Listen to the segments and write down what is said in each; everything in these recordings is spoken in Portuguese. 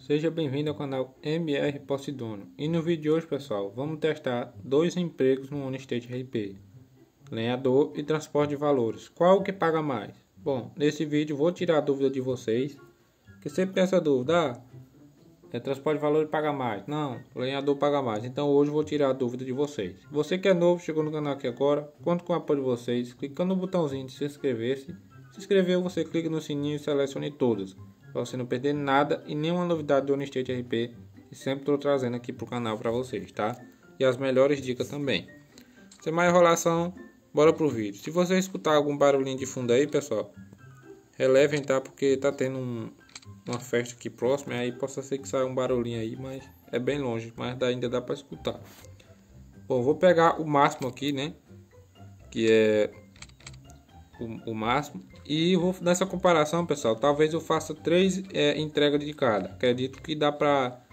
Seja bem-vindo ao canal MR Posidônio. E no vídeo de hoje, pessoal, vamos testar dois empregos no Honestate RP: lenhador e transporte de valores. Qual que paga mais? Bom, nesse vídeo vou tirar a dúvida de vocês, que sempre tem essa dúvida: transporte de valores paga mais? Não, lenhador paga mais. Então hoje vou tirar a dúvida de vocês. Você que é novo, chegou no canal aqui agora, conto com o apoio de vocês, clicando no botãozinho de se inscrever-se. Se inscreveu, você clica no sininho e selecione todas, para você não perder nada e nenhuma novidade do Honestate RP, que sempre estou trazendo aqui para o canal para vocês, tá? E as melhores dicas também. Sem mais enrolação, bora pro vídeo. Se você escutar algum barulhinho de fundo aí, pessoal, relevem, tá? Porque tá tendo uma festa aqui próxima, aí possa ser que saia um barulhinho aí, mas é bem longe, mas ainda dá para escutar. Bom, vou pegar o máximo aqui, né? Que é o máximo. E vou nessa comparação, pessoal, talvez eu faça 3 entregas de cada. Acredito que dá para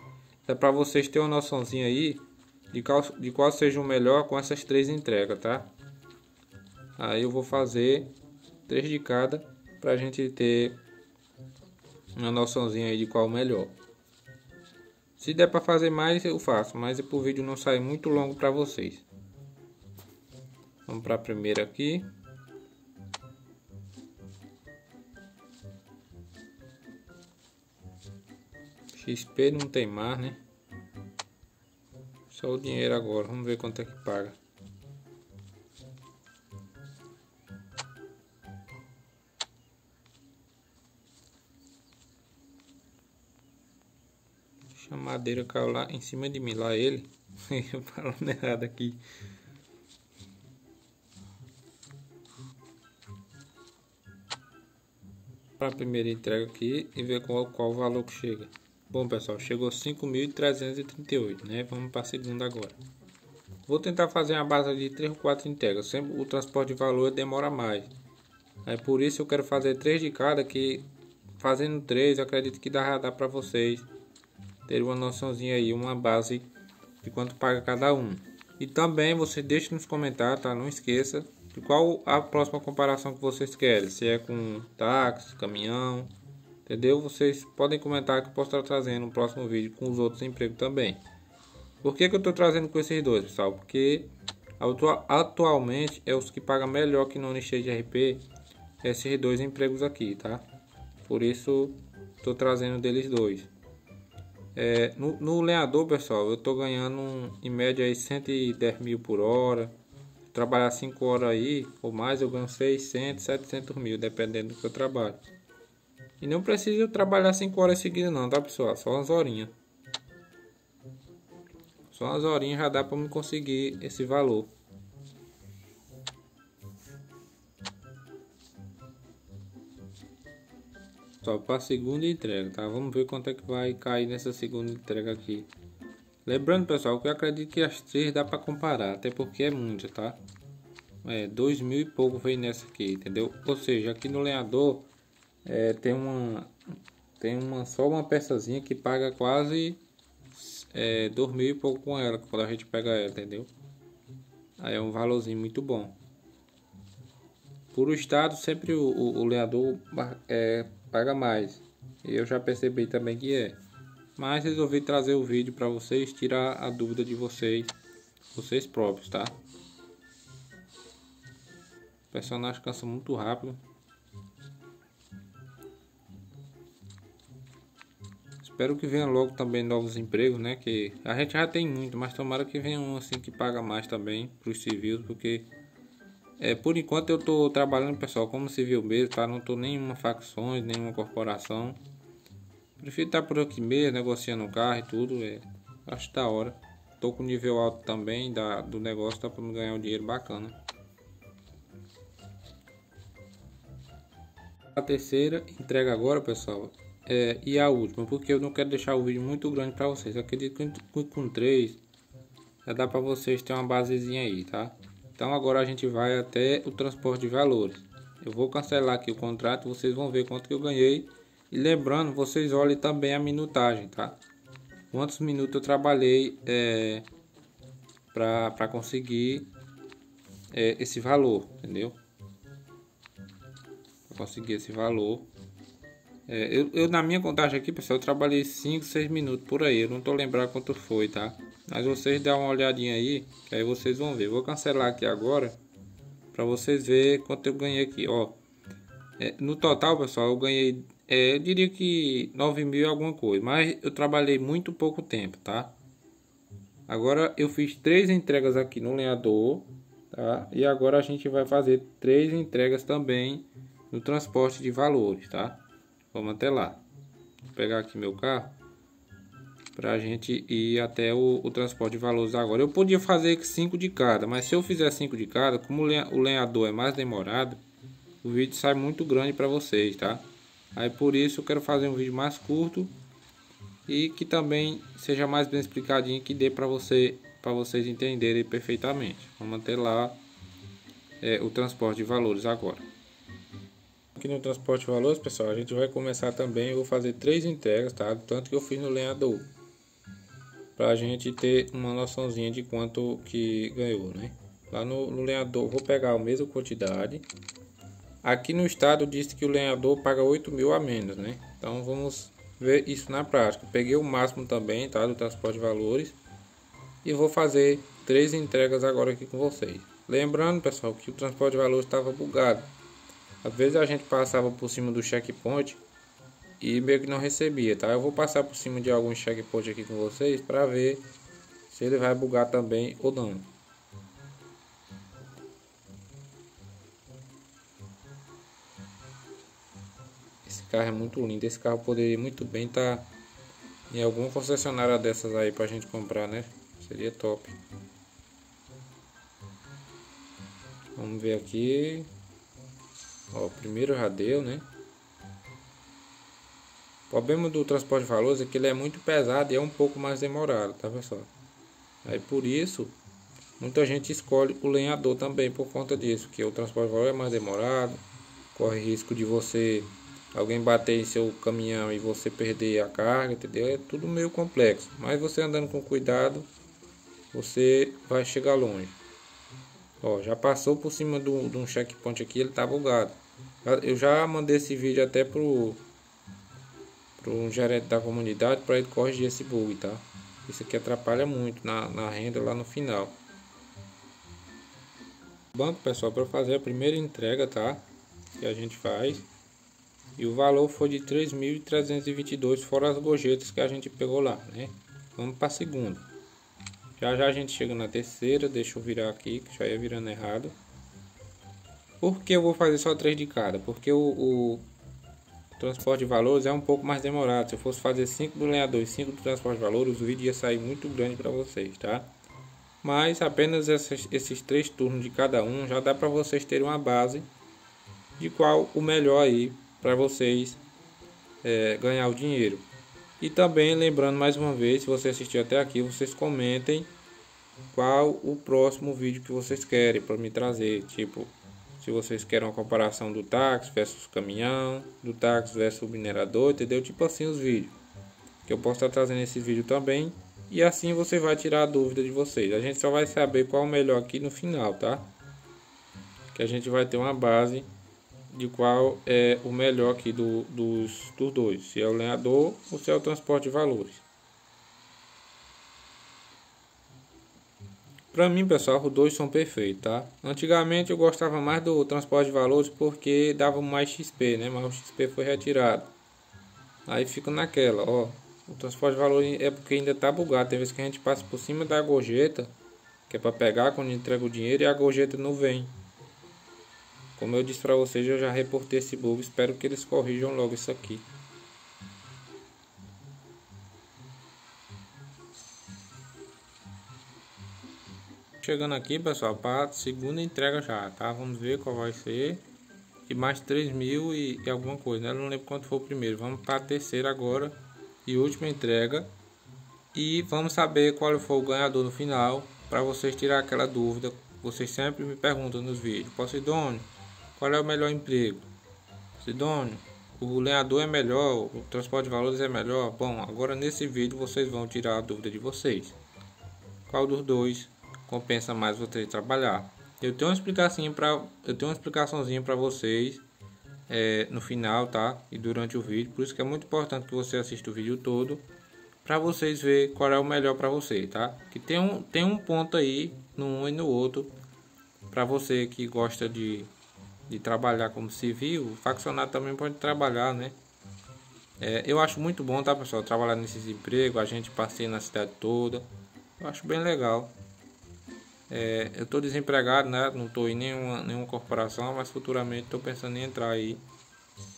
vocês terem uma noçãozinha aí de qual seja o melhor com essas 3 entregas, tá? Aí eu vou fazer 3 de cada para a gente ter uma noçãozinha aí de qual o melhor. Se der para fazer mais, eu faço, mas é para o vídeo não sair muito longo para vocês. Vamos para a primeira aqui. XP não tem mais, né? Só o dinheiro agora. Vamos ver quanto é que paga. A madeira caiu lá em cima de mim, lá ele. Eu falando errado aqui. Para a primeira entrega aqui e ver qual o valor que chega. Bom, pessoal, chegou 5.338, né? Vamos para a segunda agora. Vou tentar fazer uma base de 3 ou 4 entregas. Sempre o transporte de valor demora mais. Aí por isso eu quero fazer 3 de cada, que fazendo 3 eu acredito que dá para vocês ter uma noçãozinha aí, uma base de quanto paga cada um. E também você deixa nos comentários, tá? Não esqueça de qual a próxima comparação que vocês querem. Se é com táxi, caminhão, entendeu? Vocês podem comentar que eu posso estar trazendo um próximo vídeo com os outros empregos também. Por que eu estou trazendo com esses dois, pessoal? Porque atualmente é os que pagam melhor que no Honestate RP, esses dois empregos aqui, tá? Por isso estou trazendo deles dois. No lenhador, pessoal, eu estou ganhando em média aí 110 mil por hora. Trabalhar 5 horas aí ou mais, eu ganho 600, 700 mil, dependendo do que eu trabalho. E não preciso trabalhar 5 horas seguidas não, tá, pessoal? Só umas horinhas. Só umas horinhas já dá para me conseguir esse valor. Só para a segunda entrega, tá? Vamos ver quanto é que vai cair nessa segunda entrega aqui. Lembrando, pessoal, que eu acredito que as 3 dá para comparar, até porque é muito, tá? 2 mil e pouco vem nessa aqui, entendeu? Ou seja, aqui no lenhador tem só uma peçazinha que paga quase 2 mil e pouco com ela, quando a gente pega ela, entendeu? Aí é um valorzinho muito bom. Por o estado, sempre o lenhador paga mais. Eu já percebi também que é. Mas resolvi trazer o vídeo para vocês, tirar a dúvida de vocês próprios, tá? O personagem cansa muito rápido. Espero que venha logo também novos empregos, né? Que a gente já tem muito, mas tomara que venha um assim que paga mais também para os civis, porque por enquanto eu tô trabalhando, pessoal, como civil mesmo, tá? Não tô nenhuma facções, nenhuma corporação. Prefiro estar por aqui mesmo, negociando o carro e tudo. Acho da hora. Tô com nível alto também do negócio, dá para me ganhar um dinheiro bacana. A terceira entrega agora, pessoal, e a última, porque eu não quero deixar o vídeo muito grande para vocês. Eu acredito que com 3 já dá para vocês ter uma basezinha aí, tá? Então agora a gente vai até o transporte de valores. Eu vou cancelar aqui o contrato, vocês vão ver quanto que eu ganhei. E lembrando, vocês olhem também a minutagem, tá? Quantos minutos eu trabalhei para conseguir esse valor, entendeu? Para conseguir esse valor. Eu na minha contagem aqui, pessoal, eu trabalhei 5, 6 minutos por aí. Eu não tô lembrando quanto foi, tá? Mas vocês dão uma olhadinha aí, que aí vocês vão ver. Vou cancelar aqui agora, para vocês verem quanto eu ganhei aqui, ó. No total, pessoal, eu ganhei, eu diria que 9.000 e alguma coisa. Mas eu trabalhei muito pouco tempo, tá? Agora eu fiz 3 entregas aqui no lenhador, tá? E agora a gente vai fazer 3 entregas também no transporte de valores, tá? Vamos até lá. Vou pegar aqui meu carro para a gente ir até o transporte de valores agora. Eu podia fazer 5 de cada, mas se eu fizer 5 de cada, como o lenhador é mais demorado, o vídeo sai muito grande para vocês, tá? Aí por isso eu quero fazer um vídeo mais curto e que também seja mais bem explicadinho, que dê para vocês entenderem perfeitamente. Vamos até lá o transporte de valores agora. Aqui no transporte de valores, pessoal, a gente vai começar também. Eu vou fazer 3 entregas, tá? Tanto que eu fiz no lenhador, pra gente ter uma noçãozinha de quanto que ganhou, né? Lá no lenhador vou pegar a mesma quantidade. Aqui no estado disse que o lenhador paga 8.000 a menos, né? Então vamos ver isso na prática. Peguei o máximo também, tá? Do transporte de valores. E vou fazer 3 entregas agora aqui com vocês. Lembrando, pessoal, que o transporte de valores estava bugado. Às vezes a gente passava por cima do checkpoint e meio que não recebia, tá? Eu vou passar por cima de alguns checkpoints aqui com vocês para ver se ele vai bugar também ou não. Esse carro é muito lindo. Esse carro poderia muito bem estar em alguma concessionária dessas aí pra gente comprar, né? Seria top. Vamos ver aqui. Ó, o primeiro já deu, né? O problema do transporte de valores é que ele é muito pesado e é um pouco mais demorado, tá, pessoal? Aí por isso, muita gente escolhe o lenhador também por conta disso, que o transporte de valores é mais demorado, corre risco de alguém bater em seu caminhão e você perder a carga, entendeu? É tudo meio complexo, mas você andando com cuidado, você vai chegar longe. Ó, já passou por cima de um checkpoint aqui, ele tá bugado. Eu já mandei esse vídeo até pro gerente da comunidade para ele corrigir esse bug, tá? Isso aqui atrapalha muito na renda lá no final. Banco, pessoal, para fazer a primeira entrega, tá? Que a gente faz. E o valor foi de 3.322, fora as gorjetas que a gente pegou lá, né? Vamos para a segunda. Já a gente chega na terceira. Deixa eu virar aqui, que já ia virando errado. Por que eu vou fazer só 3 de cada? Porque o transporte de valores é um pouco mais demorado. Se eu fosse fazer 5 do lenhador e 5 do transporte de valores, o vídeo ia sair muito grande para vocês, tá? Mas apenas esses 3 turnos de cada um já dá para vocês terem uma base de qual o melhor aí para vocês ganhar o dinheiro. E também lembrando mais uma vez, se você assistiu até aqui, vocês comentem qual o próximo vídeo que vocês querem para me trazer. Tipo, se vocês querem uma comparação do táxi versus caminhão, do táxi versus minerador, entendeu? Tipo assim os vídeos que eu posso estar trazendo esse vídeo também. E assim você vai tirar a dúvida de vocês. A gente só vai saber qual é o melhor aqui no final, tá? Que a gente vai ter uma base de qual é o melhor aqui dos dois, se é o lenhador ou se é o transporte de valores. Para mim, pessoal, os dois são perfeitos, tá? Antigamente eu gostava mais do transporte de valores porque dava mais XP, né? Mas o XP foi retirado. Aí fica naquela, ó. O transporte de valores é porque ainda tá bugado. Tem vezes que a gente passa por cima da gorjeta, que é para pegar quando entrega o dinheiro, e a gorjeta não vem. Como eu disse para vocês, eu já reportei esse bug. Espero que eles corrijam logo isso aqui. Chegando aqui, pessoal, para a segunda entrega já, tá? Vamos ver qual vai ser. E mais 3.000 e alguma coisa, né? Eu não lembro quanto foi o primeiro. Vamos para a terceira agora e última entrega. E vamos saber qual foi o ganhador no final, para vocês tirar aquela dúvida. Vocês sempre me perguntam nos vídeos: Posidônio, qual é o melhor emprego? Posidônio, o lenhador é melhor, o transporte de valores é melhor? Bom, agora nesse vídeo vocês vão tirar a dúvida de vocês. Qual dos dois compensa mais você trabalhar? Eu tenho uma explicaçãozinha para vocês no final, tá? E durante o vídeo. Por isso que é muito importante que você assista o vídeo todo, para vocês ver qual é o melhor para você, tá? Que tem um ponto aí no um e no outro, para você que gosta de trabalhar como civil. O faccionado também pode trabalhar, né? Eu acho muito bom, tá, pessoal, trabalhar nesses empregos. A gente passeia na cidade toda. Eu acho bem legal. Eu tô desempregado, né? Não tô em nenhuma corporação, mas futuramente tô pensando em entrar aí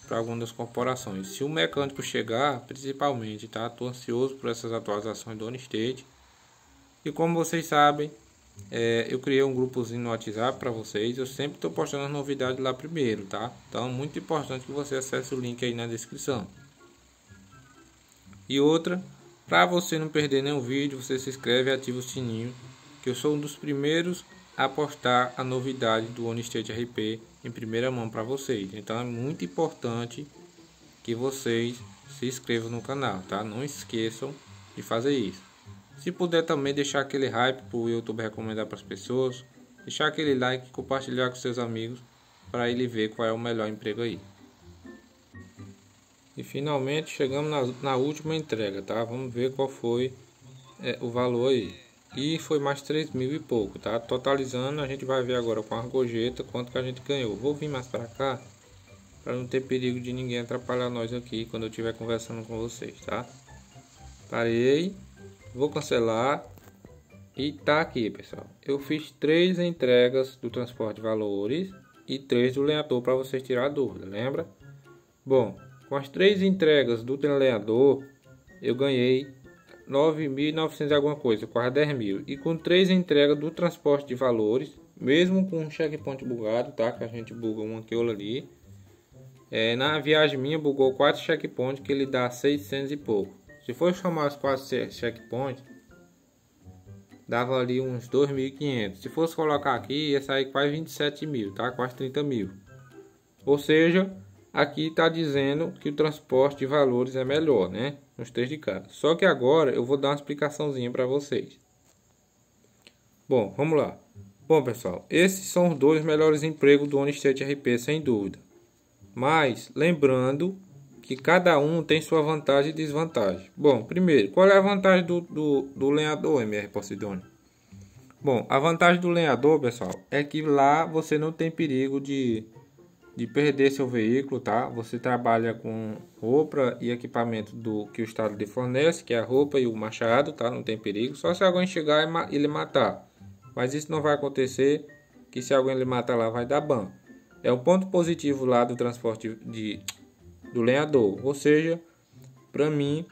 para algumas das corporações. Se o mecânico chegar, principalmente, tá? Tô ansioso por essas atualizações do OnState. E como vocês sabem, eu criei um grupozinho no WhatsApp para vocês. Eu sempre estou postando as novidades lá primeiro, tá? Então é muito importante que você acesse o link aí na descrição. E outra, para você não perder nenhum vídeo, você se inscreve e ativa o sininho, que eu sou um dos primeiros a postar a novidade do OnState RP em primeira mão para vocês. Então é muito importante que vocês se inscrevam no canal, tá? Não esqueçam de fazer isso. Se puder também deixar aquele hype para o YouTube recomendar para as pessoas, deixar aquele like e compartilhar com seus amigos para ele ver qual é o melhor emprego aí. E finalmente chegamos na última entrega, tá? Vamos ver qual foi o valor aí. E foi mais 3.000 e pouco, tá? Totalizando, a gente vai ver agora com a gorjeta quanto que a gente ganhou. Vou vir mais para cá, para não ter perigo de ninguém atrapalhar nós aqui quando eu estiver conversando com vocês, tá? Parei, vou cancelar e tá aqui, pessoal. Eu fiz 3 entregas do transporte de valores e 3 do lenhador, para vocês tirar a dúvida, lembra? Bom, com as 3 entregas do lenhador, eu ganhei 9.900 alguma coisa, quase 10.000. E com 3 entregas do transporte de valores, mesmo com um checkpoint bugado, tá? Que a gente buga um aqui ou ali. Na viagem minha bugou 4 checkpoints, que ele dá 600 e pouco. Se for chamar os 4 checkpoints, dava ali uns 2.500. Se fosse colocar aqui, ia sair quase 27.000, tá? Quase 30.000. Ou seja, aqui está dizendo que o transporte de valores é melhor, né? Nos 3 de cada. Só que agora eu vou dar uma explicaçãozinha para vocês. Bom, vamos lá. Bom, pessoal, esses são os 2 melhores empregos do OnState RP, sem dúvida. Mas, lembrando que cada um tem sua vantagem e desvantagem. Bom, primeiro, qual é a vantagem do lenhador, MR Posidônio? Bom, a vantagem do lenhador, pessoal, é que lá você não tem perigo de perder seu veículo, tá? Você trabalha com roupa e equipamento que o estado lhe fornece, que é a roupa e o machado, tá? Não tem perigo. Só se alguém chegar e lhe matar. Mas isso não vai acontecer, que se alguém lhe matar lá vai dar ban. É um ponto positivo lá do transporte do lenhador. Ou seja, para mim,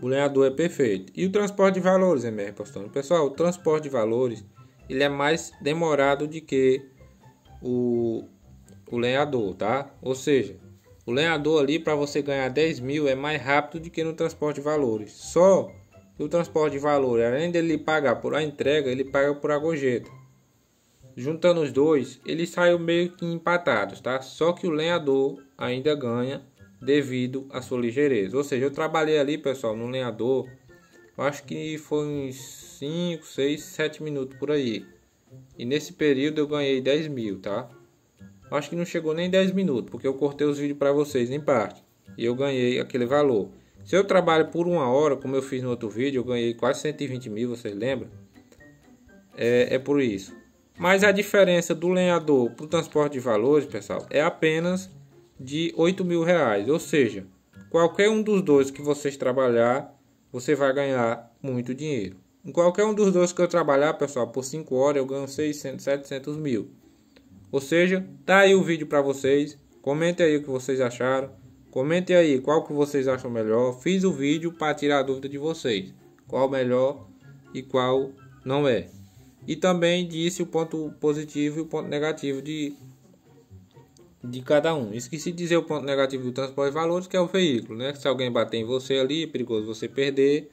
o lenhador é perfeito. E o transporte de valores, MR Postônio? Pessoal, o transporte de valores, ele é mais demorado do que o lenhador, tá? Ou seja, o lenhador ali, para você ganhar 10.000, é mais rápido do que no transporte de valores. Só que o transporte de valores, além dele pagar por a entrega, ele paga por a gorjeta. Juntando os dois, eles saem meio que empatados, tá? Só que o lenhador ainda ganha devido à sua ligeireza. Ou seja, eu trabalhei ali, pessoal, no lenhador, eu acho que foi uns 5, 6, 7 minutos por aí. E nesse período eu ganhei 10.000, tá? Acho que não chegou nem 10 minutos, porque eu cortei os vídeos para vocês em parte. E eu ganhei aquele valor. Se eu trabalho por 1 hora, como eu fiz no outro vídeo, eu ganhei quase 120.000, vocês lembram? É por isso. Mas a diferença do lenhador para o transporte de valores, pessoal, é apenas de 8.000 reais. Ou seja, qualquer um dos dois que vocês trabalhar, você vai ganhar muito dinheiro. Em qualquer um dos dois que eu trabalhar, pessoal, por 5 horas eu ganho 600, 700 mil. Ou seja, tá aí o vídeo para vocês. Comentem aí o que vocês acharam. Comentem aí qual que vocês acham melhor. Fiz o vídeo para tirar a dúvida de vocês. Qual melhor e qual não é. E também disse o ponto positivo e o ponto negativo de cada um. Esqueci de dizer o ponto negativo do transporte de valores, que é o veículo, né? Se alguém bater em você ali, é perigoso você perder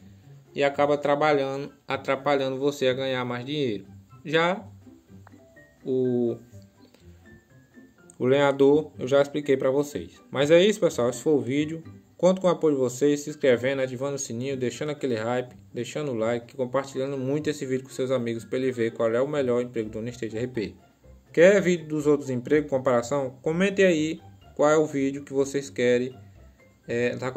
e acaba atrapalhando você a ganhar mais dinheiro. Já o lenhador eu já expliquei para vocês. Mas é isso, pessoal. Esse foi o vídeo. Conto com o apoio de vocês, se inscrevendo, ativando o sininho, deixando aquele hype, deixando o like, compartilhando muito esse vídeo com seus amigos para ele ver qual é o melhor emprego do OnState RP. Quer vídeo dos outros empregos, comparação? Comente aí qual é o vídeo que vocês querem da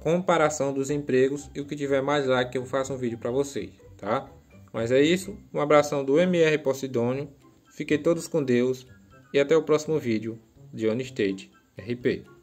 comparação dos empregos, e o que tiver mais like eu faço um vídeo para vocês, tá? Mas é isso, um abração do MR Posidônio, fiquem todos com Deus e até o próximo vídeo de OnStage RP.